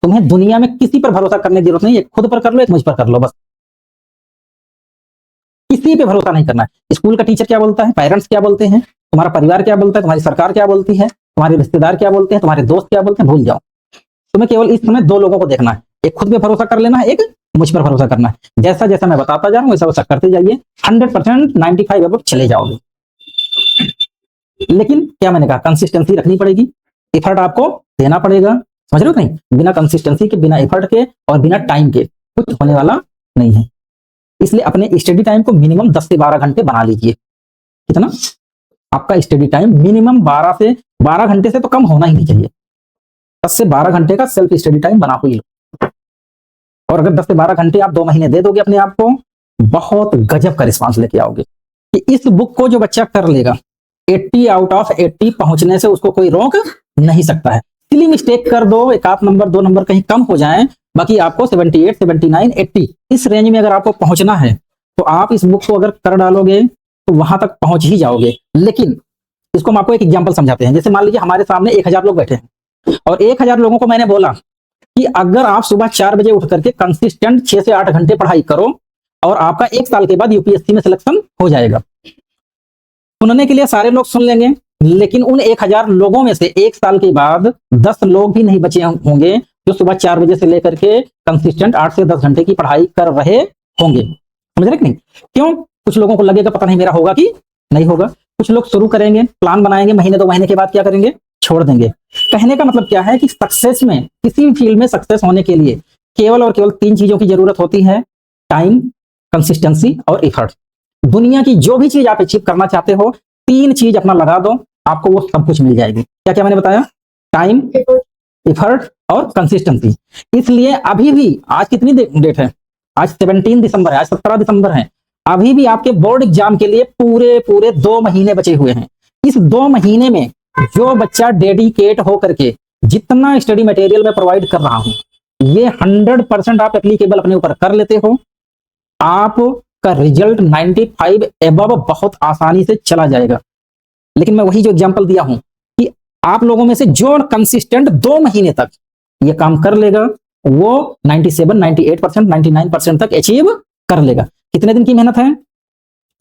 तुम्हें दुनिया में किसी पर भरोसा करने की जरूरत नहीं है, खुद पर कर लो, एक मुझ पर कर लो, बस किसी पे भरोसा नहीं करना है। स्कूल का टीचर क्या बोलता है, पेरेंट्स क्या बोलते हैं, तुम्हारा परिवार क्या बोलता है, तुम्हारी सरकार क्या बोलती है, तुम्हारे रिश्तेदार क्या बोलते हैं, तुम्हारे दोस्त क्या बोलते हैं, भूल जाओ। तुम्हें केवल इस समय दो लोगों को देखना है, एक खुद पे भरोसा कर लेना है, एक मुझ पर भरोसा करना है। जैसा जैसा मैं बताता जा रहा हूँ वैसा वैसा करते जाइए, 100% 95 अब चले जाओगे। लेकिन क्या मैंने कहा, कंसिस्टेंसी रखनी पड़ेगी, एफर्ट आपको देना पड़ेगा, समझ रहे हो नहीं? बिना कंसिस्टेंसी के, बिना एफर्ट के और बिना टाइम के कुछ होने वाला नहीं है। इसलिए अपने स्टडी टाइम को मिनिमम 10 से 12 घंटे बना लीजिए। कितना? आपका स्टडी टाइम मिनिमम 12 घंटे से तो कम होना ही नहीं चाहिए। 10 से 12 घंटे का सेल्फ स्टडी टाइम बना हुई लो। और अगर 10 से 12 घंटे आप 2 महीने दे दोगे अपने आप को, बहुत गजब का रिस्पांस लेके आओगे कि इस बुक को जो बच्चा कर लेगा 80 आउट ऑफ 80 पहुंचने से उसको कोई रोक नहीं सकता है। सिली मिस्टेक कर दो, एक आध नंबर 2 नंबर कहीं कम हो जाए, बाकी आपको 78, 79, 80 इस रेंज में अगर आपको पहुंचना है तो आप इस बुक को अगर कर डालोगे तो वहां तक पहुंच ही जाओगे। लेकिन इसको हम आपको एक एग्जांपल समझाते हैं। जैसे मान लीजिए हमारे सामने 1000 लोग बैठे हैं और 1000 लोगों को मैंने बोला कि अगर आप सुबह 4 बजे उठ करके कंसिस्टेंट 6 से 8 घंटे पढ़ाई करो और आपका 1 साल के बाद यूपीएससी में सिलेक्शन हो जाएगा। सुनने के लिए सारे लोग सुन लेंगे, लेकिन उन 1000 लोगों में से 1 साल के बाद 10 लोग भी नहीं बचे होंगे जो सुबह 4 बजे से लेकर के कंसिस्टेंट 8 से 10 घंटे की पढ़ाई कर रहे होंगे। समझ रहे कि नहीं? क्यों? कुछ लोगों को लगेगा पता नहीं मेरा होगा कि नहीं होगा। कुछ लोग शुरू करेंगे, प्लान बनाएंगे, महीने 2 महीने के बाद क्या करेंगे, छोड़ देंगे। कहने का मतलब क्या है कि सक्सेस में, किसी भी फील्ड में सक्सेस होने के लिए केवल और केवल 3 चीजों की जरूरत होती है, टाइम, कंसिस्टेंसी और एफर्ट। दुनिया की जो भी चीज आप अचीव करना चाहते हो, 3 चीज अपना लगा दो, आपको वो सब कुछ मिल जाएगी। क्या क्या मैंने बताया? टाइम, एफर्ट और कंसिस्टेंसी। इसलिए अभी भी, आज कितनी डेट है? आज 17 दिसंबर है, आज 17 दिसंबर है। अभी भी आपके बोर्ड एग्जाम के लिए पूरे 2 महीने बचे हुए हैं। इस 2 महीने में जो बच्चा डेडिकेट हो करके जितना स्टडी मटेरियल मैं प्रोवाइड कर रहा हूं, ये 100% आप एप्लीकेबल अपने ऊपर कर लेते हो, आपका रिजल्ट 95 एबव बहुत आसानी से चला जाएगा। लेकिन मैं वही जो एग्जांपल दिया हूं कि आप लोगों में से जो कंसिस्टेंट 2 महीने तक ये काम कर लेगा, वो 97, 98%, 99% तक अचीव कर लेगा। कितने दिन की मेहनत है?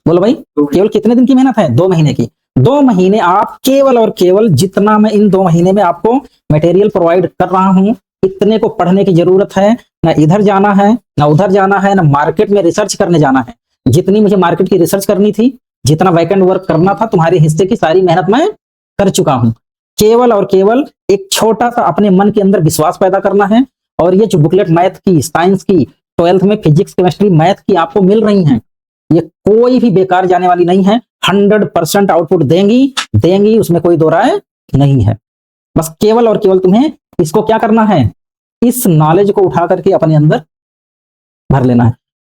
बोलो भाई, केवल कितने दिन की मेहनत है? 2 महीने की। 2 महीने आप केवल और केवल, जितना मैं इन 2 महीने में आपको मटेरियल प्रोवाइड कर रहा हूं, इतने को पढ़ने की जरूरत है। ना इधर जाना है, ना उधर जाना है, ना मार्केट में रिसर्च करने जाना है। जितनी मुझे मार्केट की रिसर्च करनी थी, जितना वैकेंट वर्क करना था, तुम्हारे हिस्से की सारी मेहनत मैं कर चुका हूं। केवल और केवल एक छोटा सा अपने मन के अंदर विश्वास पैदा करना है। और ये जो बुकलेट मैथ की, साइंस की, 12th में फिजिक्स, केमिस्ट्री, मैथ की आपको मिल रही हैं, ये कोई भी बेकार जाने वाली नहीं है। 100% आउटपुट देंगी, उसमें कोई दो राय नहीं है। बस केवल और केवल तुम्हें इसको क्या करना है, इस नॉलेज को उठा करके अपने अंदर भर लेना है।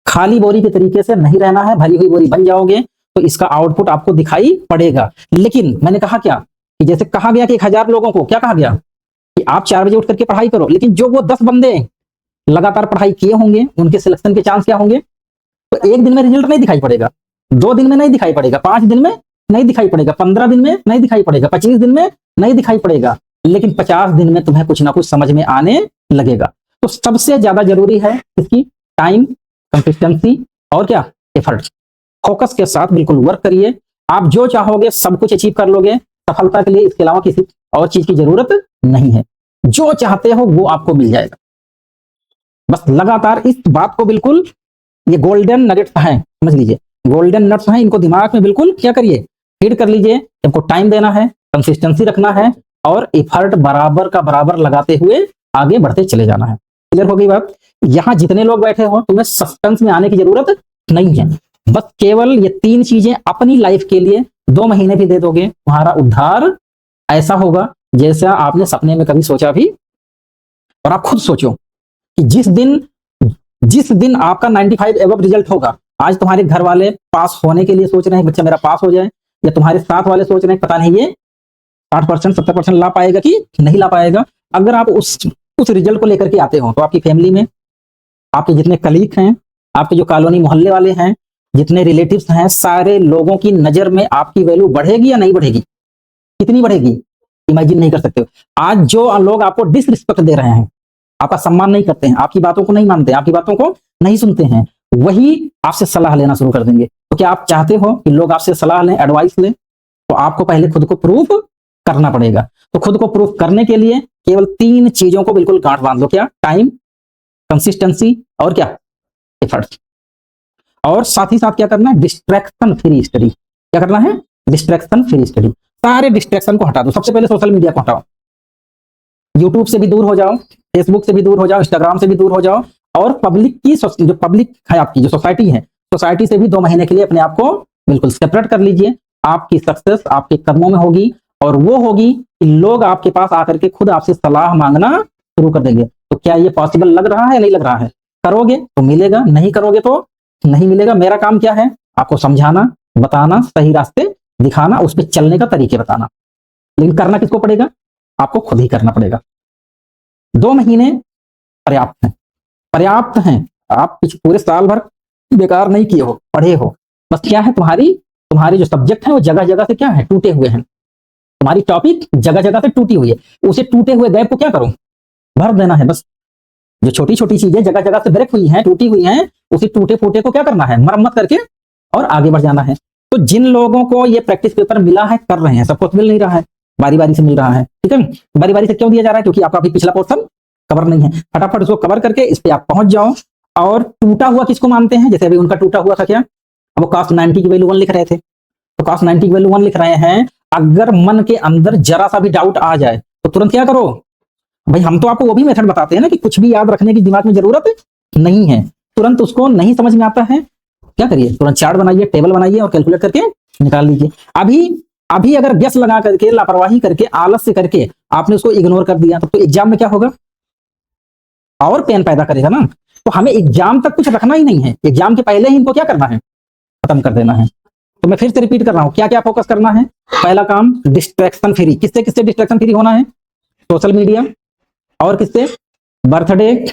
खाली बोरी के तरीके से नहीं रहना है, भरी हुई बोरी बन जाओगे तो इसका आउटपुट आपको दिखाई पड़ेगा। लेकिन मैंने कहा क्या कि जैसे कहा गया कि 1000 लोगों को क्या कहा गया कि आप 4 बजे उठ करके पढ़ाई करो, लेकिन जो वो 10 बंदे लगातार पढ़ाई किए होंगे, उनके सिलेक्शन के चांस क्या होंगे? तो 1 दिन में रिजल्ट नहीं दिखाई पड़ेगा, 2 दिन में नहीं दिखाई पड़ेगा, 5 दिन में नहीं दिखाई पड़ेगा, 15 दिन में नहीं दिखाई पड़ेगा, 25 दिन में नहीं दिखाई पड़ेगा, लेकिन 50 दिन में तुम्हें कुछ ना कुछ समझ में आने लगेगा। तो सबसे ज्यादा जरूरी है इसकी टाइम, कंसिस्टेंसी और क्या, एफर्ट। फोकस के साथ बिल्कुल वर्क करिए, आप जो चाहोगे सब कुछ अचीव कर लोगे। सफलता के लिए इसके अलावा किसी और चीज की जरूरत नहीं है। जो चाहते हो वो आपको मिल जाएगा। बस लगातार इस बात को बिल्कुल, ये गोल्डन नगेट्स हैं, समझ लीजिए, गोल्डन नट्स हैं, इनको दिमाग में बिल्कुल क्या करिए, फीड कर लीजिए। इनको टाइम देना है, कंसिस्टेंसी रखना है और एफर्ट बराबर का बराबर लगाते हुए आगे बढ़ते चले जाना है। क्लियर हो गई बात? यहां जितने लोग बैठे हो, तुम्हें सस्पेंस में आने की जरूरत नहीं है। बस केवल ये 3 चीजें अपनी लाइफ के लिए 2 महीने भी दे दोगे, तुम्हारा उद्धार ऐसा होगा जैसा आपने सपने में कभी सोचा भी। और आप खुद सोचो कि जिस दिन आपका 95 एबव रिजल्ट होगा, आज तुम्हारे घर वाले पास होने के लिए सोच रहे हैं बच्चा मेरा पास हो जाए, या तुम्हारे साथ वाले सोच रहे हैं पता नहीं ये 60%, 70% ला पाएगा कि नहीं ला पाएगा। अगर आप उस रिजल्ट को लेकर के आते हो तो आपकी फैमिली में आपके जितने कलीग हैं, आपके जो कॉलोनी मोहल्ले वाले हैं, जितने रिलेटिव्स हैं, सारे लोगों की नजर में आपकी वैल्यू बढ़ेगी या नहीं बढ़ेगी? कितनी बढ़ेगी? इमेजिन नहीं कर सकते हो। आज जो लोग आपको डिसरिस्पेक्ट दे रहे हैं, आपका सम्मान नहीं करते हैं, आपकी बातों को नहीं मानते, आपकी बातों को नहीं सुनते हैं, वही आपसे सलाह लेना शुरू कर देंगे। तो क्या आप चाहते हो कि लोग आपसे सलाह लें, एडवाइस लें? तो आपको पहले खुद को प्रूफ करना पड़ेगा। तो खुद को प्रूफ करने के लिए केवल 3 चीजों को बिल्कुल गांठ बांध लो। क्या? टाइम, कंसिस्टेंसी और क्या? एफर्ट। और साथ ही साथ क्या करना है? Distraction free study. क्या करना है? Distraction free study. सारे डिस्ट्रैक्शन को हटा दो। सबसे पहले सोशल मीडिया को हटाओ, यूट्यूब से भी दूर हो जाओ, फेसबुक से भी दूर हो जाओ, इंस्टाग्राम से भी दूर हो जाओ, और पब्लिक की जो पब्लिक है आपकी जो सोसाइटी है, सोसाइटी से भी 2 महीने के लिए अपने आप को बिल्कुल सेपरेट कर लीजिए। आपकी सक्सेस आपके कदमों में होगी, और वो होगी कि लोग आपके पास आकर के खुद आपसे सलाह मांगना शुरू कर देंगे। तो क्या ये पॉसिबल लग रहा है? नहीं लग रहा है? करोगे तो मिलेगा, नहीं करोगे तो नहीं मिलेगा। मेरा काम क्या है? आपको समझाना, बताना, सही रास्ते दिखाना, उस पर चलने का तरीके बताना। लेकिन करना किसको पड़ेगा? आपको खुद ही करना पड़ेगा। 2 महीने पर्याप्त हैं, पर्याप्त हैं। आप पूरे साल भर बेकार नहीं किए हो, पढ़े हो। बस क्या है, तुम्हारी जो सब्जेक्ट है वो जगह जगह से क्या है? टूटे हुए हैं। तुम्हारी टॉपिक जगह जगह से टूटी हुई है। उसे टूटे हुए गैप को क्या करो? भर देना है बस। जो छोटी छोटी चीजें जगह जगह से ब्रेक हुई हैं, टूटी हुई हैं, उसी टूटे फूटे को क्या करना है? मरम्मत करके और आगे बढ़ जाना है। तो जिन लोगों को ये प्रैक्टिस पेपर मिला है, कर रहे हैं, सबको मिल नहीं रहा है, बारी बारी से मिल रहा है। ठीक है, बारी बारी से क्यों दिया जा रहा है? क्योंकि आपका अभी पिछला पोर्शन कवर नहीं है। फटाफट उसको कवर करके इस पे आप पहुंच जाओ। और टूटा हुआ किसको मानते हैं? जैसे अभी उनका टूटा हुआ था क्या? वो कास्ट 90 की वैल्यू 1 लिख रहे थे, तो कास्ट 90 की वैल्यू 1 लिख रहे हैं। अगर मन के अंदर जरा सा भी डाउट आ जाए तो तुरंत क्या करो भाई? हम तो आपको वो भी मेथड बताते हैं ना कि कुछ भी याद रखने की दिमाग में जरूरत नहीं है। तुरंत उसको नहीं समझ में आता है, क्या करिए? तुरंत चार्ट बनाइए, टेबल बनाइए और कैलकुलेट करके निकाल लीजिए। अभी अगर गेस लगा करके, लापरवाही करके, आलस से करके आपने उसको इग्नोर कर दिया, तो एग्जाम में क्या होगा? और पेन पैदा करेगा ना। तो हमें एग्जाम तक कुछ रखना ही नहीं है, एग्जाम के पहले ही इनको क्या करना है? खत्म कर देना है। तो मैं फिर से रिपीट कर रहा हूं, क्या क्या फोकस करना है? पहला काम, डिस्ट्रैक्शन फ्री। किससे किससे डिस्ट्रैक्शन फ्री होना है? सोशल मीडिया, और किससे? बर्थडे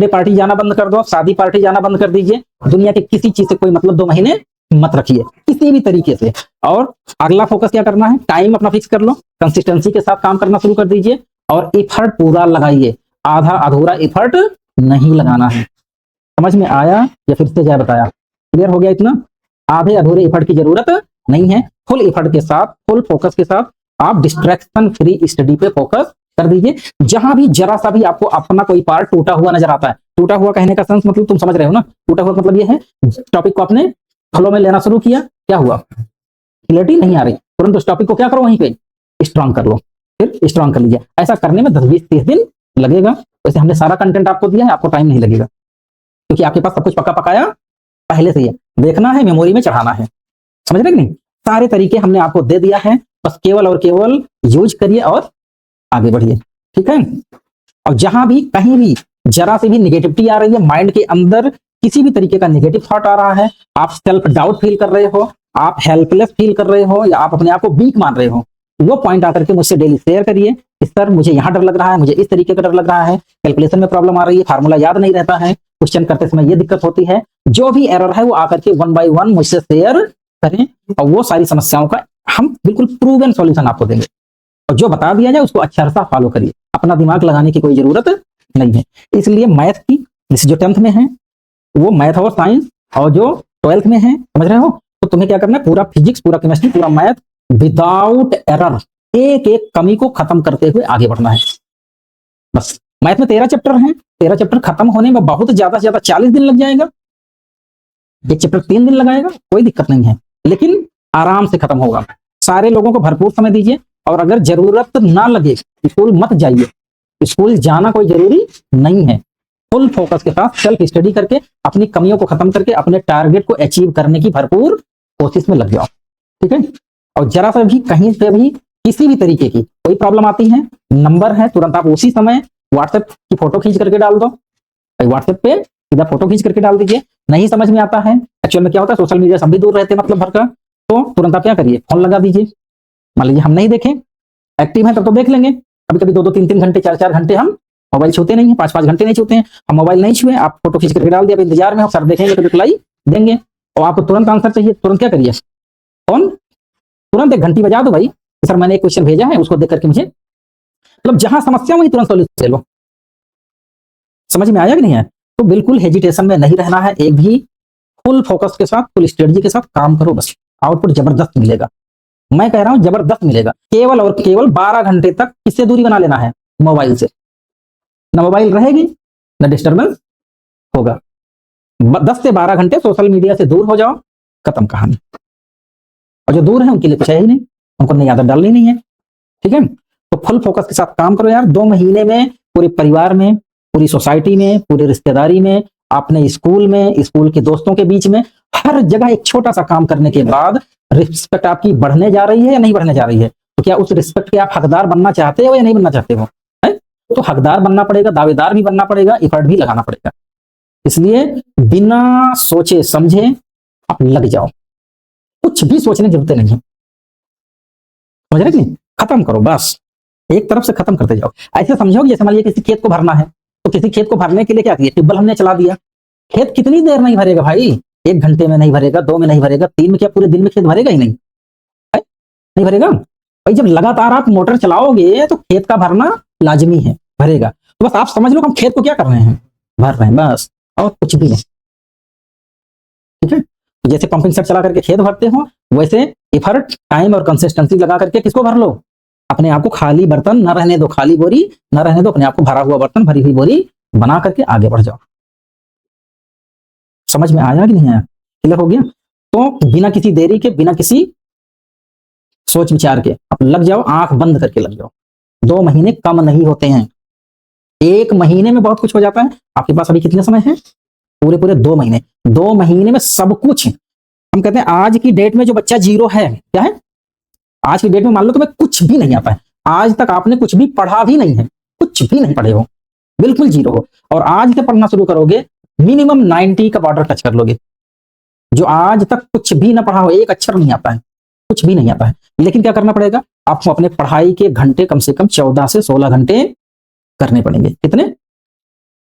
पार्टी जाना बंद कर दो, शादी पार्टी जाना बंद कर दीजिए। दुनिया के किसी चीज से कोई मतलब 2 महीने मत रखिए किसी भी तरीके से। और अगला फोकस क्या करना है? टाइम अपना फिक्स कर लो, कंसिस्टेंसी के साथ काम करना शुरू कर दीजिए, और एफर्ट पूरा लगाइए। आधा अधूरा एफर्ट नहीं लगाना है। समझ में आया या फिर से क्या बताया? क्लियर हो गया इतना? आधे अधूरे एफर्ट की जरूरत नहीं है। फुल एफर्ट के साथ, फुल फोकस के साथ आप डिस्ट्रैक्शन फ्री स्टडी पे फोकस कर दीजिए। जहां भी जरा सा भी आपको अपना कोई पार्ट टूटा हुआ नजर आता है, टूटा हुआ कहने का सेंस मतलब तुम समझ रहे हो ना? टूटा हुआ मतलब ये है, टॉपिक को आपने फ्लो में लेना शुरू किया, क्या हुआ? क्लियरिटी नहीं आ रही, तुरंत उस टॉपिक को क्या करो? वहीं पे स्ट्रांग कर लो, फिर स्ट्रांग कर लीजिए। ऐसा करने में 10, 20, 30 दिन लगेगा। वैसे हमने सारा कंटेंट आपको दिया है, आपको टाइम नहीं लगेगा, क्योंकि आपके पास सब कुछ पक्का पकाया पहले से ही है। देखना है, मेमोरी में चढ़ाना है। समझ रहे कि नहीं? सारे तरीके हमने आपको दे दिया है, बस केवल और केवल यूज करिए और आगे बढ़िए। ठीक है? और जहां भी कहीं भी जरा से भी निगेटिविटी आ रही है, माइंड के अंदर किसी भी तरीके का नेगेटिव थॉट आ रहा है, आप सेल्फ डाउट फील कर रहे हो, आप हेल्पलेस फील कर रहे हो, या आप अपने आप को वीक मान रहे हो, वो पॉइंट आकर के मुझसे डेली शेयर करिए कि सर मुझे यहाँ डर लग रहा है, मुझे इस तरीके का डर लग रहा है, कैलकुलेशन में प्रॉब्लम आ रही है, फार्मूला याद नहीं रहता है, क्वेश्चन करते समय ये दिक्कत होती है। जो भी एरर है वो आकर के 1 by 1 मुझसे शेयर करें, और वो सारी समस्याओं का हम बिल्कुल प्रूवन सॉल्यूशन आपको देंगे। और जो बता दिया जाए उसको अच्छा सा फॉलो करिए, अपना दिमाग लगाने की कोई जरूरत नहीं है। इसलिए मैथ की जो 10th में है वो मैथ और साइंस, और जो 12th में है, समझ रहे हो, तो तुम्हें क्या करना है? पूरा फिजिक्स, पूरा केमिस्ट्री, पूरा मैथ विदाउट एरर, एक एक कमी को खत्म करते हुए आगे बढ़ना है। बस मैथ में 13 चैप्टर हैं, 13 चैप्टर खत्म होने में बहुत ज्यादा से ज्यादा 40 दिन लग जाएगा। एक चैप्टर 3 दिन लगाएगा, कोई दिक्कत नहीं है, लेकिन आराम से खत्म होगा। सारे लोगों को भरपूर समय दीजिए, और अगर जरूरत ना लगे स्कूल मत जाइए। स्कूल जाना कोई जरूरी नहीं है। फुल फोकस के साथ सेल्फ स्टडी करके अपनी कमियों को खत्म करके अपने टारगेट को अचीव करने की भरपूर कोशिश में लग जाओ। ठीक है? और जरा सा भी कहीं पे भी किसी भी तरीके की कोई प्रॉब्लम आती है, नंबर है, तुरंत आप उसी समय व्हाट्सएप की फोटो खींच करके डाल दो। व्हाट्सएप पे सीधा फोटो खींच करके डाल दीजिए। नहीं समझ में आता है, एक्चुअल में क्या होता है, सोशल मीडिया से भी दूर रहते हैं मतलब भर का, तो तुरंत आप क्या करिए? फोन लगा दीजिए। मान लीजिए हम नहीं देखें, एक्टिव है तब तो देख लेंगे, कभी कभी 2-2, 3-3 घंटे, 4-4 घंटे हम मोबाइल छूते नहीं है, 5-5 घंटे नहीं छूते हैं, हम मोबाइल नहीं छुए, आप फोटो खींच करके डाल दिया, इंतजार में हो, सर देखेंगे तो रिप्लाई देंगे, और आपको तुरंत आंसर चाहिए, तुरंत क्या करिए? फोन तुरंत 1 घंटी बजा दो भाई, सर मैंने एक क्वेश्चन भेजा है, उसको देख करके मुझे, मतलब जहां समस्या वहीं तुरंत सॉल्यूशन ले लो। समझ में आया कि नहीं है? तो बिल्कुल हेजिटेशन में नहीं रहना है, एक भी फुल फोकस के साथ, फुल स्ट्रेटजी के साथ काम करो, बस आउटपुट जबरदस्त मिलेगा। मैं कह रहा हूं जबरदस्त मिलेगा। केवल और केवल 12 घंटे तक किससे दूरी बना लेना है? मोबाइल से। ना मोबाइल रहेगी ना डिस्टर्बेंस होगा। 10 से 12 घंटे सोशल मीडिया से दूर हो जाओ, खत्म कहानी। और जो दूर है उनके लिए कुछ है ही नहीं, उनको नई आदत डालनी नहीं है। ठीक है, तो फुल फोकस के साथ काम करो यार। 2 महीने में पूरे परिवार में, पूरी सोसाइटी में, पूरी रिश्तेदारी में, अपने स्कूल में, स्कूल के दोस्तों के बीच में, हर जगह एक छोटा सा काम करने के बाद रिस्पेक्ट आपकी बढ़ने जा रही है या नहीं बढ़ने जा रही है? तो क्या उस रिस्पेक्ट के आप हकदार बनना चाहते हो या नहीं बनना चाहते हो? है? तो हकदार बनना पड़ेगा, दावेदार भी बनना पड़ेगा, एफर्ट भी लगाना पड़ेगा। इसलिए बिना सोचे समझे आप लग जाओ, कुछ भी सोचने की जरूरत नहीं है। समझ रहे कि नहीं? खत्म करो बस, एक तरफ से खत्म करते जाओ। ऐसे समझो जैसे मान लीजिए किसी खेत को भरना है, तो किसी खेत को भरने के लिए क्या किया? ट्यूबवेल हमने चला दिया। खेत कितनी देर नहीं भरेगा भाई? 1 घंटे में नहीं भरेगा, 2 में नहीं भरेगा, 3 में, क्या पूरे दिन में खेत भरेगा ही नहीं? है? नहीं भरेगा भाई। जब लगातार आप मोटर चलाओगे तो खेत का भरना लाजमी है, भरेगा। तो बस आप समझ लो हम खेत को क्या कर रहे हैं? भर रहे हैं बस, और कुछ भी नहीं। ठीक है, तो जैसे पंपिंग सेट चला करके खेत भरते हो, वैसे एफर्ट, टाइम और कंसिस्टेंसी लगा करके किसको भर लो? अपने आप को खाली बर्तन न रहने दो, खाली बोरी न रहने दो, अपने आप को भरा हुआ बर्तन, भरी हुई बोरी बना करके आगे बढ़ जाओ। समझ में आया कि नहीं आया? क्लियर हो गया? तो बिना किसी देरी के, बिना किसी सोच विचार के आप लग जाओ, आंख बंद करके लग जाओ। 2 महीने कम नहीं होते हैं, 1 महीने में बहुत कुछ हो जाता है। आपके पास अभी कितने समय है? पूरे पूरे 2 महीने। 2 महीने में सब कुछ। हम कहते हैं आज की डेट में जो बच्चा जीरो है, क्या है? आज की डेट में मान लो तुम्हें कुछ भी नहीं आता है, आज तक आपने कुछ भी पढ़ा भी नहीं है, कुछ भी नहीं पढ़े हो, बिल्कुल जीरो हो, और आज से पढ़ना शुरू करोगे, मिनिमम 90 का बॉर्डर टच कर लोगे। जो आज तक कुछ भी ना पढ़ा हो, एक अक्षर नहीं आता है, कुछ भी नहीं आता है, लेकिन क्या करना पड़ेगा? आपको अपने पढ़ाई के घंटे कम से कम 14 से 16 घंटे करने पड़ेंगे। कितने?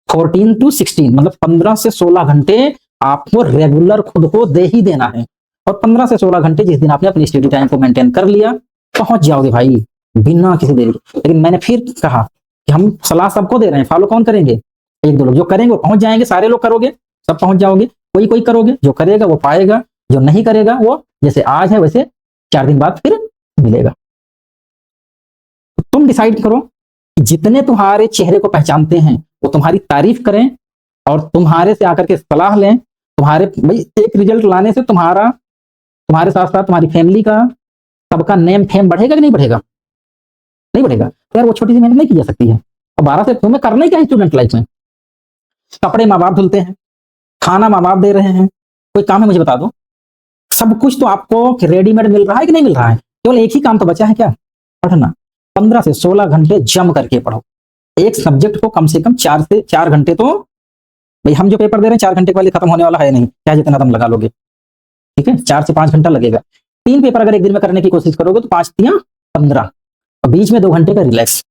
14 to 16, मतलब 15 से 16 घंटे आपको रेगुलर खुद को दे ही देना है। और 15 से 16 घंटे जिस दिन आपने अपनी स्टडी टाइम को मेंटेन कर लिया, पहुंच जाओगे भाई बिना किसी देरी के। लेकिन मैंने फिर कहा कि हम सलाह सबको दे रहे हैं, फॉलो कौन करेंगे? 1-2 लोग। जो करेंगे वो पहुंच जाएंगे, सारे लोग करोगे, सब पहुंच जाओगे। कोई कोई करोगे, जो करेगा वो पाएगा, जो नहीं करेगा वो जैसे आज है वैसे 4 दिन बाद फिर मिलेगा। तो तुम डिसाइड करो कि जितने तुम्हारे चेहरे को पहचानते हैं वो तुम्हारी तारीफ करें और तुम्हारे से आकर के सलाह लें। तुम्हारे भाई एक रिजल्ट लाने से तुम्हारे साथ साथ तुम्हारी फैमिली का, सबका नेम फेम बढ़ेगा कि नहीं बढ़ेगा? नहीं बढ़ेगा। तो यार वो छोटी सी मेहनत नहीं की जा सकती है। और 12 से तुम्हें करना ही क्या है स्टूडेंट लाइफ में? कपड़े माँ बाप धुलते हैं, खाना माँ बाप दे रहे हैं, कोई काम है मुझे बता दो? सब कुछ तो आपको रेडीमेड मिल रहा है कि नहीं मिल रहा है? केवल एक ही काम तो बचा है, क्या? पढ़ना। 15 से 16 घंटे जम करके पढ़ो। एक सब्जेक्ट को कम से कम 4 से 4 घंटे तो, भाई हम जो पेपर दे रहे हैं 4 घंटे के पहले खत्म होने वाला है नहीं, क्या जितना दम लगा लोगे। ठीक है, 4 से 5 घंटा लगेगा। 3 पेपर अगर एक दिन में करने की कोशिश करोगे तो 5 या 15, और बीच में 2 घंटे का रिलैक्स,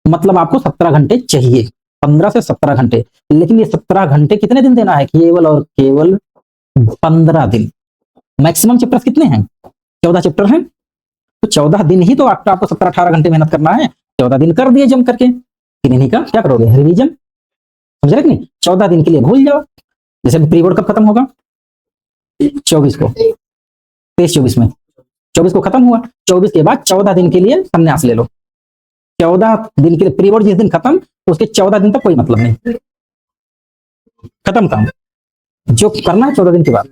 मतलब आपको 17 घंटे चाहिए। 15 से 17 घंटे। लेकिन ये 17 घंटे कितने दिन देना है? केवल और केवल 15 दिन। मैक्सिमम चैप्टर्स कितने हैं? 14 चैप्टर हैं, तो 14 दिन ही तो आपको 17-18 घंटे मेहनत करना है। 14 दिन कर दिए जम करके, फिर इन्हीं का क्या करोगे? रिवीजन। समझ रहे कि नहीं? 14 दिन के लिए भूल जाओ। जैसे प्री बोर्ड कब खत्म होगा? 24 को, 23-24 में। 24 को खत्म हुआ, 24 के बाद 14 दिन के लिए संन्यास ले लो। 14 दिन के लिए प्री बोर्ड जिस दिन खत्म, तो उसके 14 दिन तक कोई मतलब नहीं, खत्म काम। जो करना है 14 दिन के बाद।